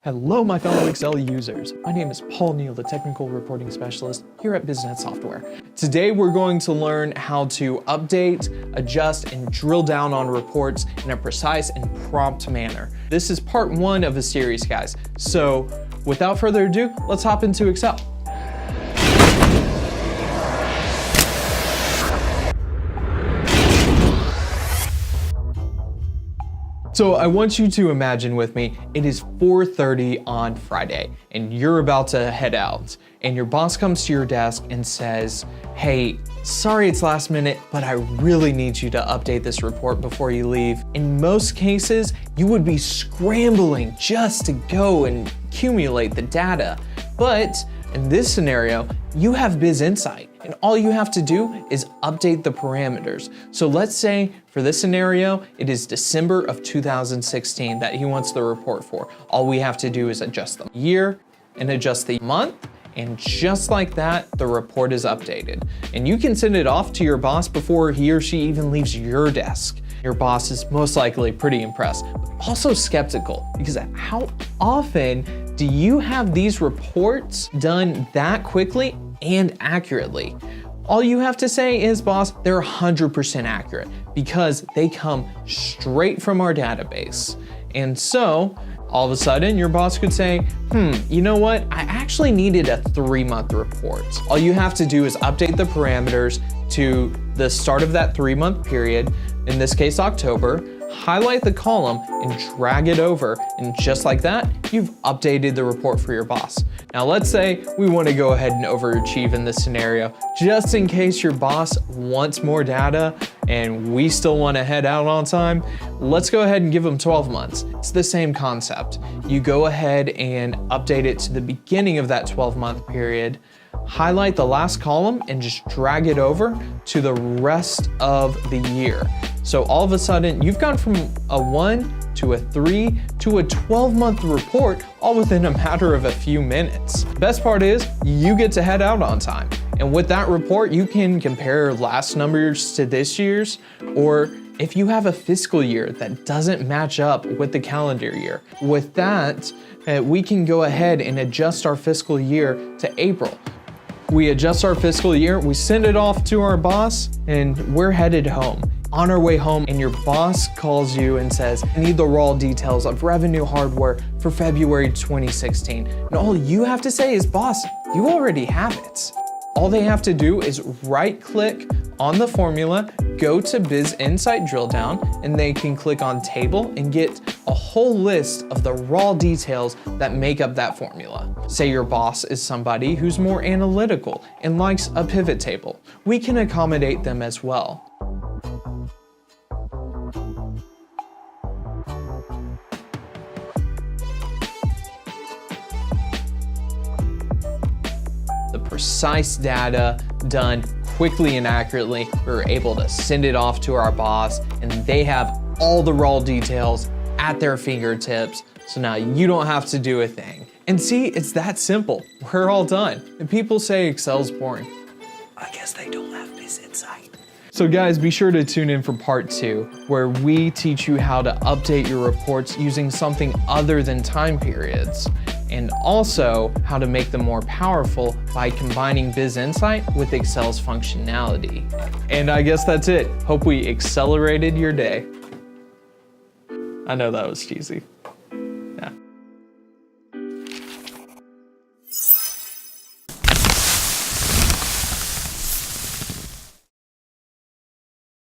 Hello, my fellow Excel users. My name is Neal, the technical reporting specialist here at BizNet Software. Today, we're going to learn how to update, adjust, and drill down on reports in a precise and prompt manner. This is part one of a series, guys. So without further ado, let's hop into Excel. So I want you to imagine with me, it is 4:30 on Friday and you're about to head out and your boss comes to your desk and says, hey, sorry it's last minute, but I really need you to update this report before you leave. In most cases, you would be scrambling just to go and accumulate the data. But in this scenario, you have BizInsight and all you have to do is update the parameters. So let's say for this scenario, it is December of 2016 that he wants the report for. All we have to do is adjust the year and adjust the month. And just like that, the report is updated. And you can send it off to your boss before he or she even leaves your desk. Your boss is most likely pretty impressed, but also skeptical, because how often do you have these reports done that quickly and accurately? All you have to say is, boss, they're 100% accurate because they come straight from our database. And so all of a sudden your boss could say, you know what? I actually needed a 3-month report. All you have to do is update the parameters to the start of that 3-month period, in this case, October, highlight the column and drag it over. And just like that, you've updated the report for your boss. Now, let's say we want to go ahead and overachieve in this scenario, just in case your boss wants more data and we still want to head out on time. Let's go ahead and give them 12 months. It's the same concept. You go ahead and update it to the beginning of that 12-month period, highlight the last column and just drag it over to the rest of the year. So all of a sudden, you've gone from a 1 to a 3 to a 12-month report, all within a matter of a few minutes. Best part is, you get to head out on time. And with that report, you can compare last numbers to this year's, or if you have a fiscal year that doesn't match up with the calendar year. With that, we can go ahead and adjust our fiscal year to April. We adjust our fiscal year, we send it off to our boss, and we're headed home. On our way home, and your boss calls you and says, I need the raw details of revenue hardware for February 2016. And all you have to say is, boss, you already have it. All they have to do is right-click on the formula, go to BizInsight drill down, and they can click on table and get a whole list of the raw details that make up that formula. Say your boss is somebody who's more analytical and likes a pivot table. We can accommodate them as well. The precise data done quickly and accurately, we're able to send it off to our boss and they have all the raw details at their fingertips. So now you don't have to do a thing. And see, it's that simple. We're all done. And people say Excel's boring. I guess they don't have BizInsight. So guys, be sure to tune in for part 2, where we teach you how to update your reports using something other than time periods, and also how to make them more powerful by combining BizInsight with Excel's functionality. And I guess that's it. Hope we accelerated your day. I know that was cheesy.